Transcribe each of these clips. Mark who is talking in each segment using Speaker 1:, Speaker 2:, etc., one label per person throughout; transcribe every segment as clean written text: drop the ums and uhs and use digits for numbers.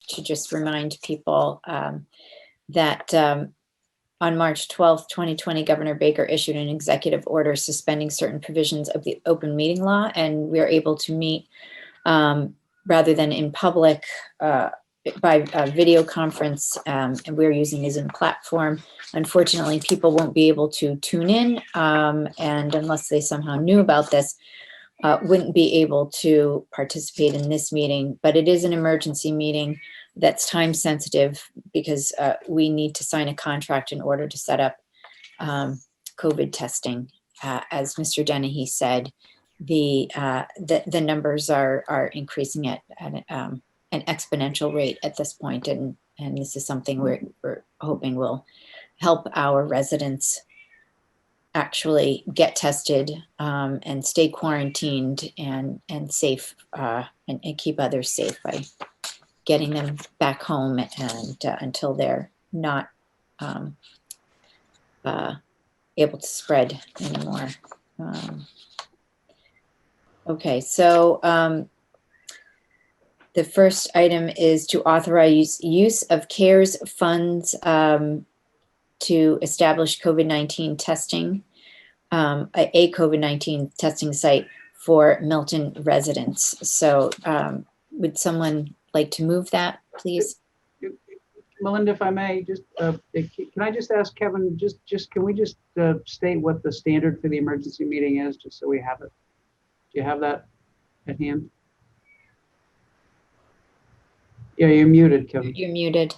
Speaker 1: to just remind people that on March 12th, 2020, Governor Baker issued an executive order suspending certain provisions of the open meeting law, and we are able to meet rather than in public by video conference, and we're using a Zoom platform. Unfortunately, people won't be able to tune in, and unless they somehow knew about this, wouldn't be able to participate in this meeting. But it is an emergency meeting that's time sensitive because we need to sign a contract in order to set up COVID testing. As Mr. Dennehy said, the numbers are increasing at an exponential rate at this point, and this is something we're hoping will help our residents actually get tested and stay quarantined and safe and keep others safe by getting them back home and until they're not able to spread anymore. Okay, so the first item is to authorize use of CARES funds to establish COVID-19 testing, a COVID-19 testing site for Milton residents. So would someone like to move that, please?
Speaker 2: Melinda, if I may, just can I just ask Kevin, can we just state what the standard for the emergency meeting is, just so we have it? Do you have that at hand? Yeah, you're muted, Kevin.
Speaker 1: You're muted.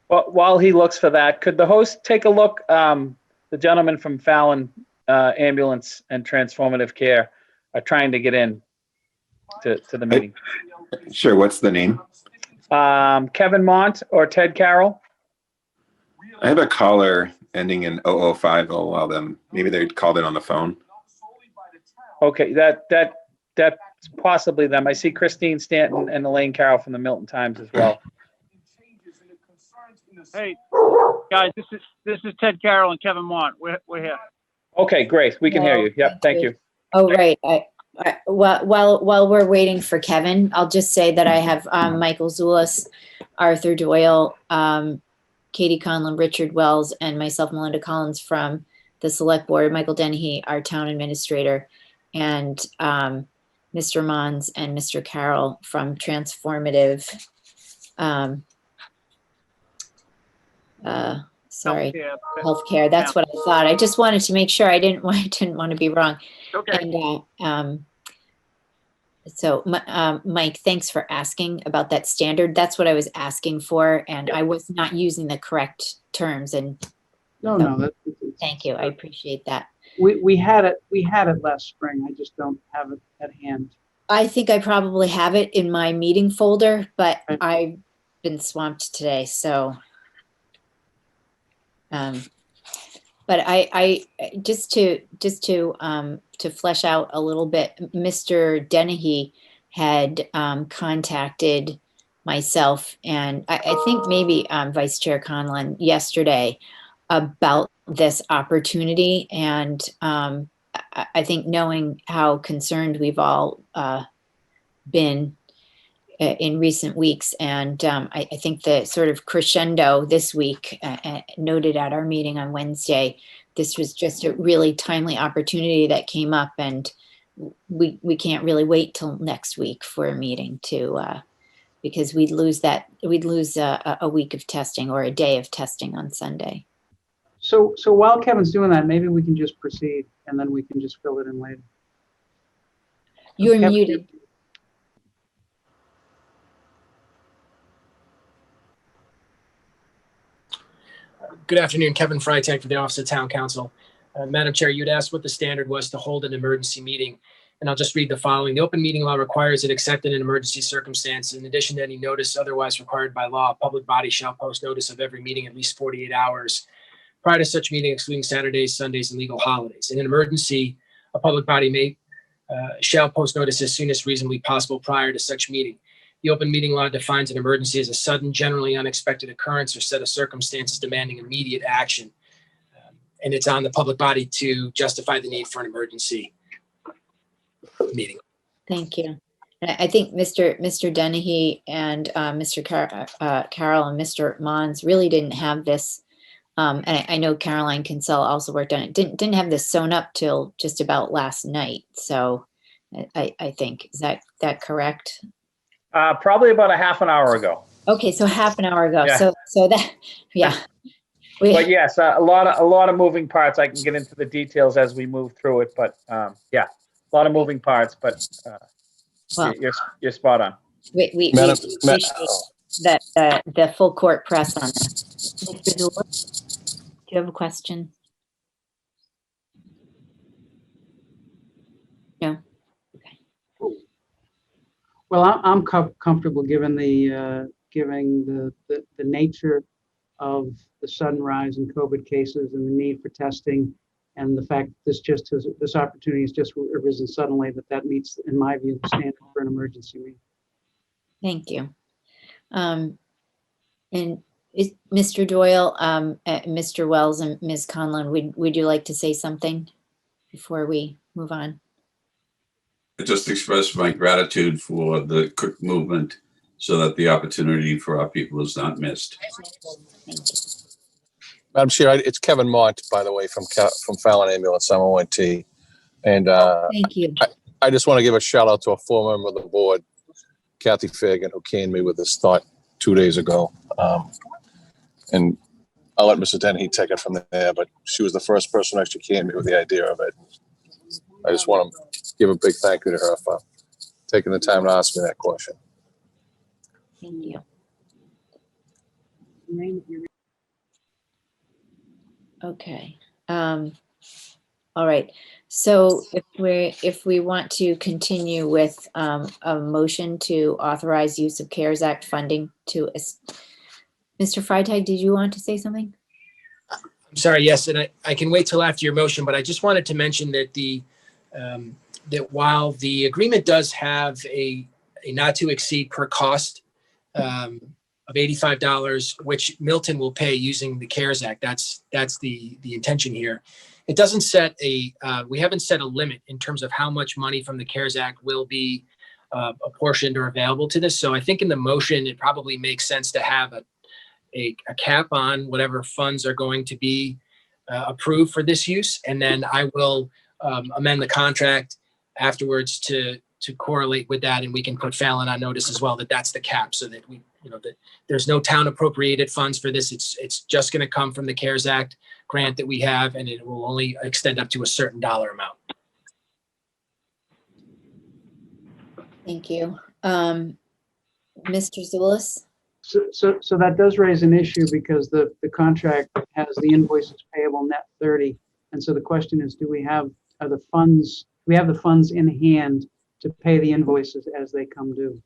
Speaker 3: Well, while he looks for that, could the host take a look? The gentleman from Fallon Ambulance and Transformative Care are trying to get in to the meeting.
Speaker 4: Sure. What's the name?
Speaker 3: Kevin Mont or Ted Carroll?
Speaker 4: I have a caller ending in 0050. Allow them. Maybe they called in on the phone.
Speaker 3: Okay, that's possibly them. I see Christine Stanton and Elaine Carroll from the Milton Times as well.
Speaker 5: Hey, guys, this is Ted Carroll and Kevin Mont. We're here.
Speaker 3: Okay, great. We can hear you. Yep, thank you.
Speaker 1: Oh, right. While we're waiting for Kevin, I'll just say that I have Michael Zulus, Arthur Doyle, Katie Conlon, Richard Wells, and myself, Melinda Collins, from the Select Board, Michael Dennehy, our town administrator, and Mr. Mons and Mr. Carroll from Transformative. Healthcare. That's what I thought. I just wanted to make sure I didn't want to be wrong.
Speaker 5: Okay.
Speaker 1: And so, Mike, thanks for asking about that standard. That's what I was asking for, and I was not using the correct terms. And
Speaker 2: No,
Speaker 1: thank you. I appreciate that.
Speaker 2: We had it last spring. I just don't have it at hand.
Speaker 1: I think I probably have it in my meeting folder, but I've been swamped today, so. But I just to flesh out a little bit, Mr. Dennehy had contacted myself and I think maybe Vice Chair Conlon yesterday about this opportunity, and I think knowing how concerned we've all been in recent weeks, and I think the sort of crescendo this week noted at our meeting on Wednesday, this was just a really timely opportunity that came up, and we can't really wait till next week for a meeting to because we'd lose a week of testing or a day of testing on Sunday.
Speaker 2: So while Kevin's doing that, maybe we can just proceed and then we can just fill it in later.
Speaker 1: You're
Speaker 2: Kevin,
Speaker 1: muted.
Speaker 6: Good afternoon, Kevin Freitag for the Office of Town Council. Madam Chair, you'd asked what the standard was to hold an emergency meeting, and I'll just read the following. The open meeting law requires that except in an emergency circumstance, in addition to any notice otherwise required by law, a public body shall post notice of every meeting at least 48 hours prior to such meeting, excluding Saturdays, Sundays, and legal holidays. In an emergency, a public body shall post notice as soon as reasonably possible prior to such meeting. The open meeting law defines an emergency as a sudden, generally unexpected occurrence or set of circumstances demanding immediate action. And it's on the public body to justify the need for an emergency meeting.
Speaker 1: Thank you. And I think Mr. Dennehy and Mr. Carroll and Mr. Mons really didn't have this. And I know Caroline Kinsella also worked on it. Didn't have this sewn up till just about last night. So I think, is that correct?
Speaker 3: Probably about a half an hour ago.
Speaker 1: Okay, so half an hour ago.
Speaker 3: Yeah.
Speaker 1: So that, yeah.
Speaker 3: But yes, a lot of moving parts. I can get into the details as we move through it, but yeah, a lot of moving parts. But
Speaker 1: Well,
Speaker 3: you're spot on.
Speaker 1: we
Speaker 7: Madam-
Speaker 1: appreciate the full court press on this. Mr. Zulus, do you have a question? No.
Speaker 2: Well, I'm comfortable given the nature of the sudden rise in COVID cases and the need for testing, and the fact that this opportunity has just arisen suddenly, that meets, in my view, the standard for an emergency meeting.
Speaker 1: Thank you. And Mr. Doyle, Mr. Wells, and Ms. Conlon, would you like to say something before we move on?
Speaker 8: I just express my gratitude for the quick movement so that the opportunity for our people is not missed.
Speaker 1: Thank you.
Speaker 7: Madam Chair, it's Kevin Mont, by the way, from Fallon Ambulance, I'm ONT. And
Speaker 1: Thank you.
Speaker 7: I just want to give a shout out to a former member of the board, Kathy Fagan, who came to me with this thought 2 days ago. And I'll let Mr. Dennehy take it from there, but she was the first person who actually came to me with the idea of it. I just want to give a big thank you to her for taking the time to ask me that question.
Speaker 1: Thank you. Okay. All right. So if we want to continue with a motion to authorize use of CARES Act funding to, Mr. Freitag, did you want to say something?
Speaker 6: I'm sorry, yes, and I can wait till after your motion, but I just wanted to mention that that while the agreement does have a not to exceed per cost of $85, which Milton will pay using the CARES Act, that's the intention here. It doesn't set we haven't set a limit in terms of how much money from the CARES Act will be apportioned or available to this. So I think in the motion, it probably makes sense to have a cap on whatever funds are going to be approved for this use. And then I will amend the contract afterwards to correlate with that. And we can put Fallon on notice as well that that's the cap, so that that there's no town appropriated funds for this. It's just going to come from the CARES Act grant that we have, and it will only extend up to a certain dollar amount.
Speaker 1: Thank you. Mr. Zulus?
Speaker 2: So that does raise an issue, because the contract has the invoices payable net 30. And so the question is, do we have the funds in hand to pay the invoices as they come due?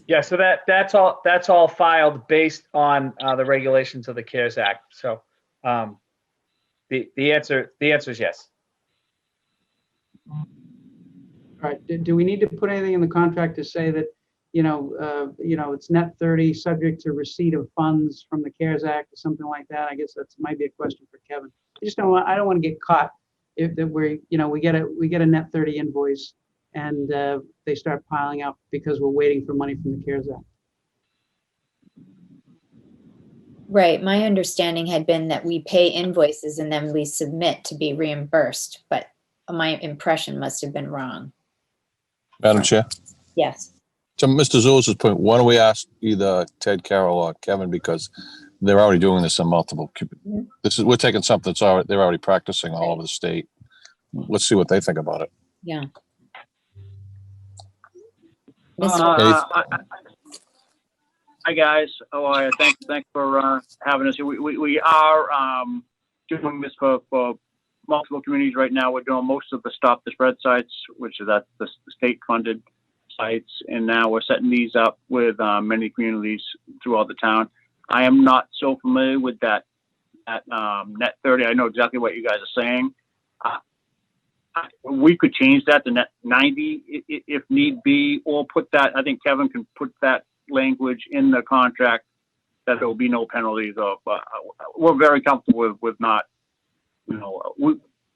Speaker 3: Yeah, so that's all filed based on the regulations of the CARES Act. So the answer is yes.
Speaker 2: All right. Do we need to put anything in the contract to say that, it's net 30 subject to receipt of funds from the CARES Act or something like that? I guess that might be a question for Kevin. I don't want to get caught if that we get a net 30 invoice and they start piling up because we're waiting for money from the CARES Act.
Speaker 1: Right. My understanding had been that we pay invoices and then we submit to be reimbursed, but my impression must have been wrong.
Speaker 7: Madam Chair,
Speaker 1: Yes.
Speaker 7: to Mr. Zulus's point, why don't we ask either Ted, Carroll, or Kevin, because they're already doing this in multiple. We're taking something that's they're already practicing all over the state. Let's see what they think about it.
Speaker 1: Yeah.
Speaker 5: Hi guys, how are you? Thanks for having us here. We are doing this for multiple communities right now. We're doing most of the Stop the Spread sites, which is at the state-funded sites, and now we're setting these up with many communities throughout the town. I am not so familiar with that net 30. I know exactly what you guys are saying. We could change that to net 90 if need be, or put that, I think Kevin can put that language in the contract that there will be no penalties. We're very comfortable with not,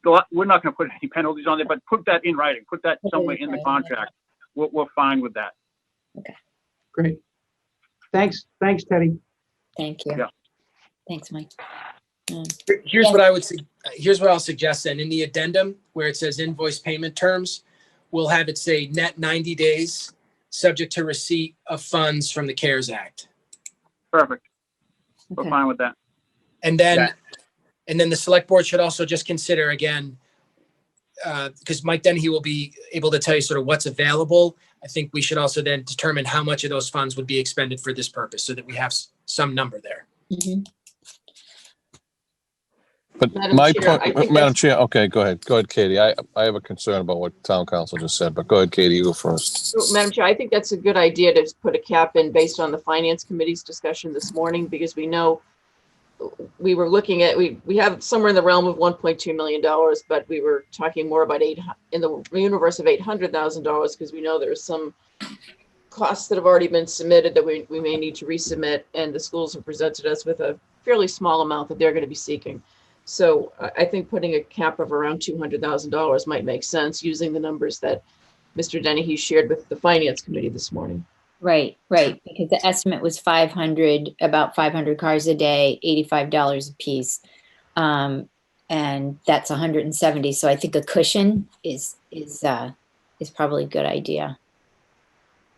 Speaker 5: we're not going to put any penalties on there, but put that in writing, put that somewhere in the contract. We're fine with that.
Speaker 2: Great. Thanks, Teddy.
Speaker 1: Thank you.
Speaker 5: Yeah.
Speaker 1: Thanks, Mike.
Speaker 6: Here's
Speaker 1: Yeah.
Speaker 6: what I would, here's what I'll suggest then. In the addendum where it says invoice payment terms, we'll have it say net 90 days, subject to receipt of funds from the CARES Act.
Speaker 5: Perfect. We're
Speaker 1: Okay.
Speaker 5: fine with that.
Speaker 6: And then,
Speaker 3: Yeah.
Speaker 6: and then the select board should also just consider again, because Mike Dennehy will be able to tell you sort of what's available. I think we should also then determine how much of those funds would be expended for this purpose so that we have some number there.
Speaker 1: Mhm.
Speaker 7: But
Speaker 9: Madam
Speaker 7: my
Speaker 9: Chair, I
Speaker 7: point,
Speaker 9: think
Speaker 7: Madam
Speaker 9: that's-
Speaker 7: Chair, okay, go ahead. Go ahead, Katie. I have a concern about what town council just said, but go ahead, Katie, you go first.
Speaker 9: So, Madam Chair, I think that's a good idea to put a cap in based on the finance committee's discussion this morning, because we know we were looking at, we have somewhere in the realm of $1.2 million, but we were talking more about in the universe of $800,000, because we know there's some costs that have already been submitted that we may need to resubmit, and the schools have presented us with a fairly small amount that they're going to be seeking. So I think putting a cap of around $200,000 might make sense using the numbers that Mr. Dennehy shared with the finance committee this morning.
Speaker 1: Right, because the estimate was 500, about 500 cars a day, $85 a piece. And that's 170. So I think a cushion is probably a good idea.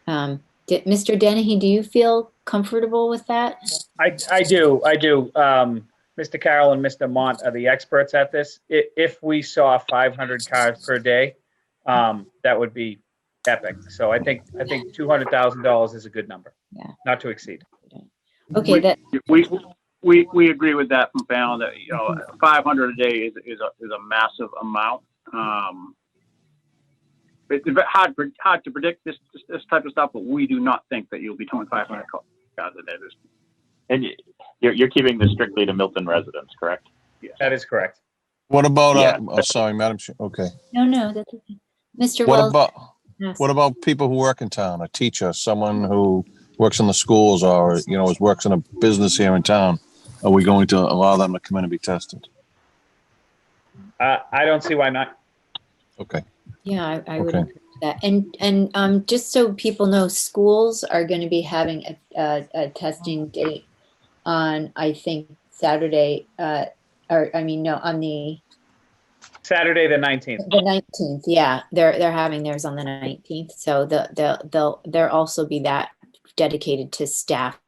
Speaker 1: Mr. Dennehy, do you feel comfortable with that?
Speaker 3: I do. Mr. Carroll and Mr. Mont are the experts at this. If we saw 500 cars per day, that would be epic. So I think $200,000 is a good number.
Speaker 1: Yeah.
Speaker 3: Not to exceed.
Speaker 1: Okay, that,
Speaker 5: We agree with that from Fallon that, 500 a day is a massive amount. It's hard to predict this type of stuff, but we do not think that you'll be doing 500 cars a day.
Speaker 10: And you're keeping this strictly to Milton residents, correct?
Speaker 3: That is correct.
Speaker 7: What about,
Speaker 3: Yeah.
Speaker 7: oh, sorry, Madam Chair, okay.
Speaker 1: no, that's okay. Mr.
Speaker 7: What
Speaker 1: Wells.
Speaker 7: about,
Speaker 1: yes.
Speaker 7: what about people who work in town, a teacher, someone who works in the schools or, works in a business here in town? Are we going to allow them to come in and be tested?
Speaker 3: I don't see why not.
Speaker 7: Okay.
Speaker 1: Yeah, I would
Speaker 7: Okay.
Speaker 1: agree with that. And just so people know, schools are going to be having a testing date on, I think, Saturday, on the
Speaker 3: Saturday, the 19th.
Speaker 1: 19th. Yeah, they're having theirs on the 19th. So there'll also be that dedicated to staff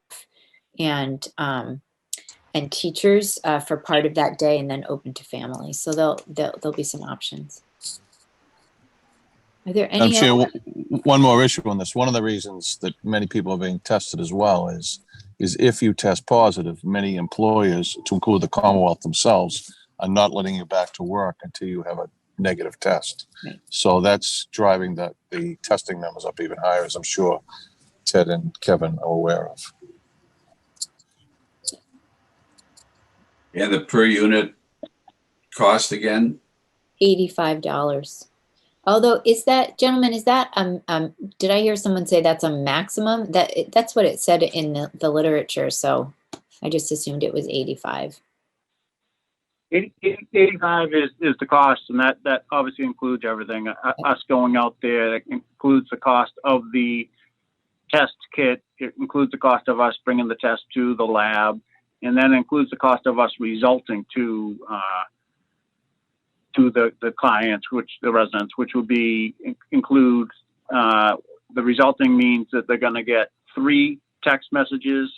Speaker 1: and teachers for part of that day, and then open to families. So there'll be some options. Are there
Speaker 7: Madam
Speaker 1: any
Speaker 7: Chair,
Speaker 1: other?
Speaker 7: one more issue on this. One of the reasons that many people are being tested as well is if you test positive, many employers, to include the Commonwealth themselves, are not letting you back to work until you have a negative test.
Speaker 1: Right.
Speaker 7: So that's driving the testing numbers up even higher, as I'm sure Ted and Kevin are aware of.
Speaker 8: And the per unit cost again?
Speaker 1: $85. Although, gentlemen, is that, did I hear someone say that's a maximum? That's what it said in the literature, so I just assumed it was 85.
Speaker 5: 85 is the cost, and that obviously includes everything. Us going out there, that includes the cost of the test kit. It includes the cost of us bringing the test to the lab, and then includes the cost of us resulting to the clients, the residents, which would include the resulting means that they're going to get 3 text messages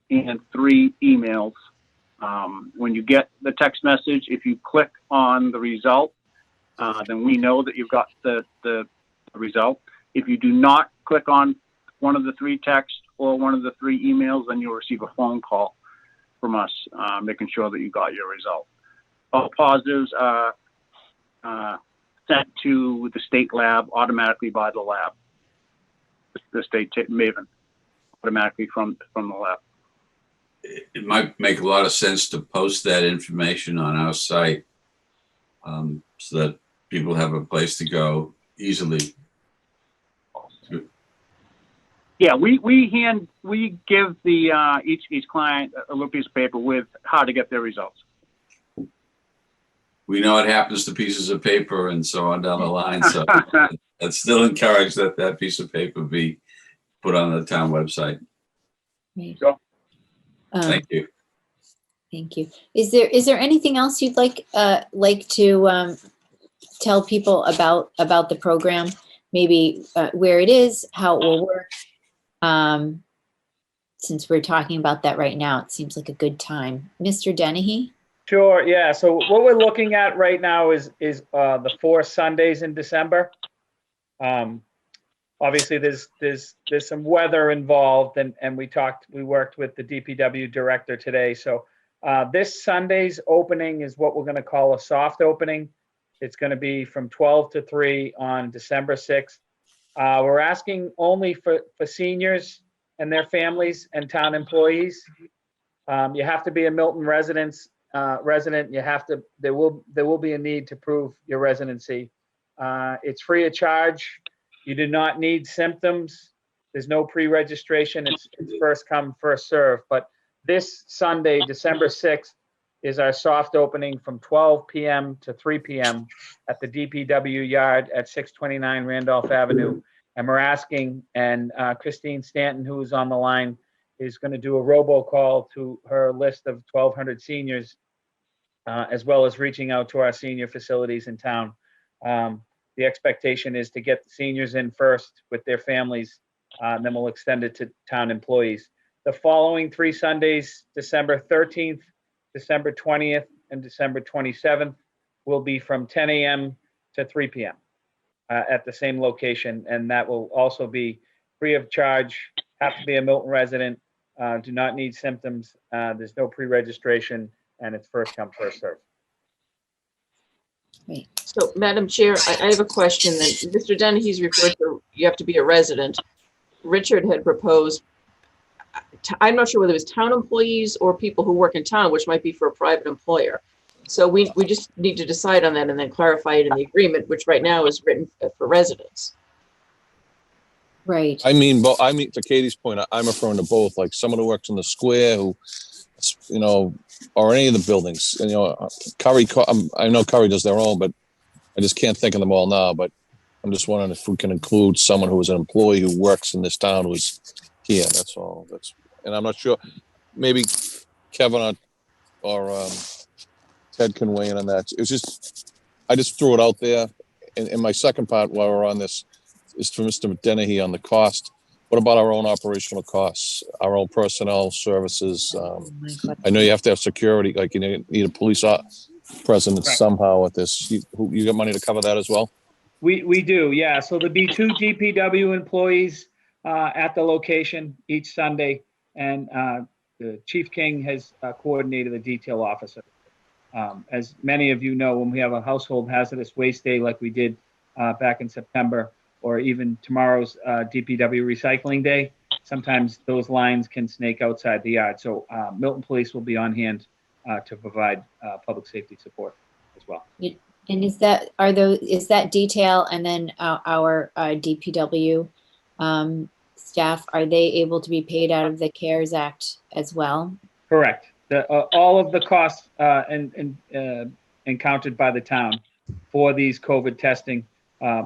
Speaker 5: and 3 emails. When you get the text message, if you click on the result, then we know that you've got the result. If you do not click on one of the 3 texts or one of the 3 emails, then you'll receive a phone call from us, making sure that you got your result. All positives are sent to the state lab automatically by the lab, the state Maven, automatically from the lab.
Speaker 8: It might make a lot of sense to post that information on our site, so that people have a place to go easily.
Speaker 5: Yeah, we give the each client a little piece of paper with how to get their results.
Speaker 8: we know it happens to pieces of paper and so on down the line. So I'd still encourage that piece of paper be put on the town website.
Speaker 1: Right.
Speaker 5: Sure.
Speaker 8: Thank you.
Speaker 1: Thank you. Is there anything else you'd like to tell people about the program? Maybe where it is, how it will work. Since we're talking about that right now, it seems like a good time. Mr. Dennehy?
Speaker 3: Sure, yeah. So what we're looking at right now is the 4 Sundays in December. Obviously, there's some weather involved, and we worked with the DPW director today. So this Sunday's opening is what we're going to call a soft opening. It's going to be from 12 to 3 on December 6th. We're asking only for seniors and their families and town employees. You have to be a Milton resident. There will be a need to prove your residency. It's free of charge. You do not need symptoms. There's no pre-registration. It's first come, first serve. But this Sunday, December 6th, is our soft opening from 12 p.m. to 3 p.m. at the DPW yard at 629 Randolph Avenue. And we're asking, and Christine Stanton, who is on the line, is going to do a robocall to her list of 1,200 seniors, as well as reaching out to our senior facilities in town. The expectation is to get the seniors in first with their families, and then we'll extend it to town employees. The following 3 Sundays, December 13th, December 20th, and December 27th, will be from 10 a.m. to 3 p.m. At the same location, and that will also be free of charge. Have to be a Milton resident, do not need symptoms, there's no pre-registration, and it's first come, first serve.
Speaker 9: So, Madam Chair, I have a question then. Mr. Dennehy's referred to, you have to be a resident. Richard had proposed, I'm not sure whether it was town employees or people who work in town, which might be for a private employer. So we just need to decide on that and then clarify it in the agreement, which right now is written for residents.
Speaker 1: Right.
Speaker 7: I mean, to Katie's point, I'm referring to both, like someone who works in the square who, or any of the buildings, Curry, I know Curry does their own, but I just can't think of them all now, but I'm just wondering if we can include someone who is an employee who works in this town who's here, that's all. And I'm not sure, maybe Kevin or Ted can weigh in on that. I just threw it out there. And my second part while we're on this is for Mr. Dennehy on the cost. What about our own operational costs, our own personnel services? I know you have to have security, like you need a police presence somehow at this. You got money to cover that as well?
Speaker 3: We do, yeah. So there'll be 2 DPW employees at the location each Sunday, and the Chief King has coordinated the detail officer. As many of you know, when we have a household hazardous waste day like we did back in September, or even tomorrow's DPW recycling day, sometimes those lines can snake outside the yard. So Milton Police will be on hand to provide public safety support as well.
Speaker 1: And is that detail, and then our DPW staff, are they able to be paid out of the CARES Act as well?
Speaker 3: Correct. All of the costs encountered by the town for these COVID testing.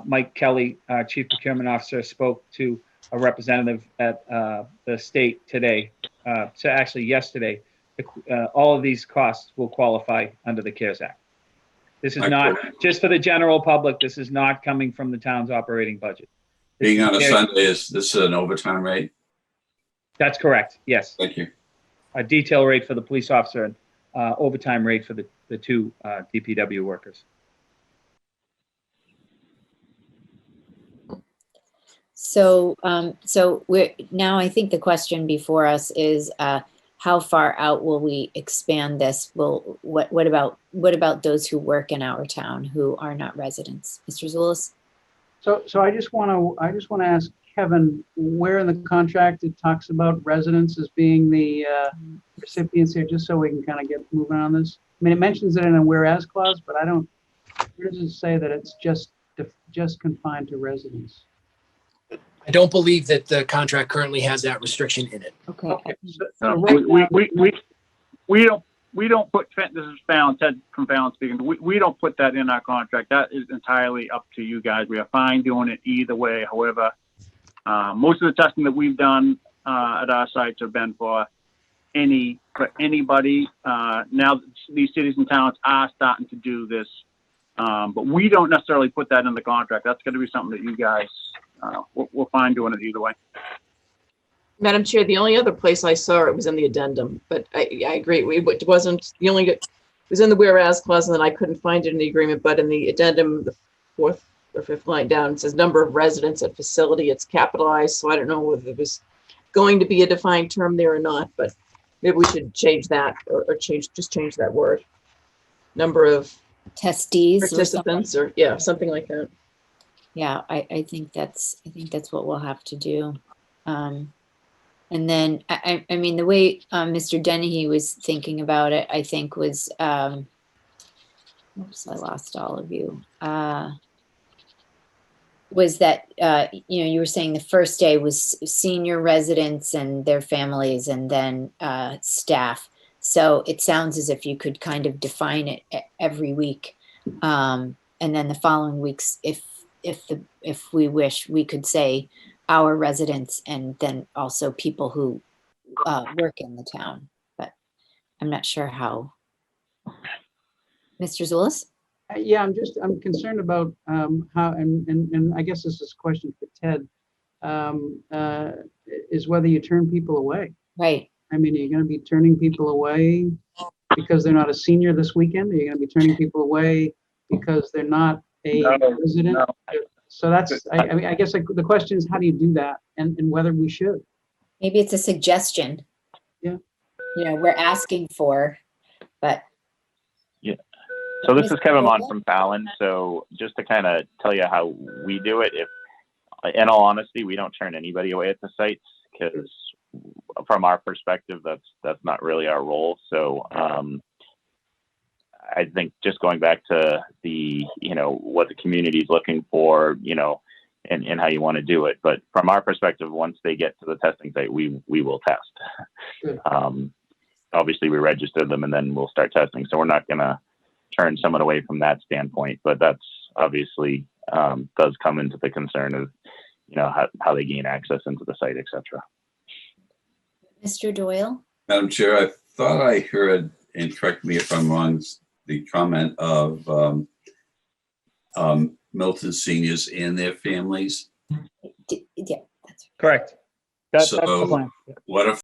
Speaker 3: Mike Kelly, Chief Procurement Officer, spoke to a representative at the state today, so actually yesterday. All of these costs will qualify under the CARES Act. This is not just for the general public. This is not coming from the town's operating budget.
Speaker 8: Being on a Sunday, is this an overtime rate?
Speaker 3: That's correct. Yes.
Speaker 8: Thank you.
Speaker 3: A detail rate for the police officer and overtime rate for the 2 DPW workers.
Speaker 1: So now I think the question before us is how far out will we expand this? What about those who work in our town who are not residents? Mr. Zulus?
Speaker 2: So I just want to ask Kevin, where in the contract it talks about residents as being the recipients here, just so we can kind of get moving on this. I mean, it mentions it in a whereas clause, but where does it say that it's just confined to residents?
Speaker 6: I don't believe that the contract currently has that restriction in it.
Speaker 1: Okay.
Speaker 2: So right now-
Speaker 5: We don't we don't put, this is Fallon, Ted from Fallon speaking, we don't put that in our contract. That is entirely up to you guys. We are fine doing it either way. However, most of the testing that we've done at our sites have been for anybody. Now these cities and towns are starting to do this, but we don't necessarily put that in the contract. That's going to be something that you guys, we're fine doing it either way.
Speaker 9: Madam Chair, the only other place I saw it was in the addendum, but I agree. It wasn't the only, it was in the whereas clause, and then I couldn't find it in the agreement, but in the addendum, the 4th or 5th line down, it says number of residents at facility. It's capitalized, so I don't know whether it was going to be a defined term there or not, but maybe we should change that or change that word. Number of
Speaker 1: Testees or something.
Speaker 9: participants or, yeah, something like that.
Speaker 1: Yeah, I think that's what we'll have to do. And then, I mean, the way Mr. Dennehy was thinking about it, I think was, oops, I lost all of you. Was that, you were saying the first day was senior residents and their families and then staff. So it sounds as if you could kind of define it every week. And then the following weeks, if we wish, we could say our residents and then also people who work in the town, but I'm not sure how. Mr. Zulus?
Speaker 2: Yeah, I'm concerned about how, and I guess this is a question for Ted, is whether you turn people away.
Speaker 1: Right.
Speaker 2: I mean, are you going to be turning people away because they're not a senior this weekend? Are you going to be turning people away because they're not a resident?
Speaker 5: No.
Speaker 2: So that's, I mean, I guess the question is, how do you do that, and whether we should?
Speaker 1: Maybe it's a suggestion.
Speaker 2: Yeah.
Speaker 1: We're asking for, but.
Speaker 10: So this is Kevin Mond from Fallon. So just to kind of tell you how we do it, if, in all honesty, we don't turn anybody away at the sites because from our perspective, that's not really our role. So I think just going back to the, what the community is looking for, and how you want to do it. But from our perspective, once they get to the testing site, we will test.
Speaker 2: Good.
Speaker 10: Obviously, we register them and then we'll start testing. So we're not going to turn someone away from that standpoint. But that's obviously does come into the concern of, how they gain access into the site, et cetera.
Speaker 1: Mr. Doyle?
Speaker 8: Madam Chair, I thought I heard, and correct me if I'm wrong, the comment of Milton seniors and their families.
Speaker 1: Yeah, that's
Speaker 3: Correct. That's the
Speaker 8: So
Speaker 3: plan.
Speaker 8: what if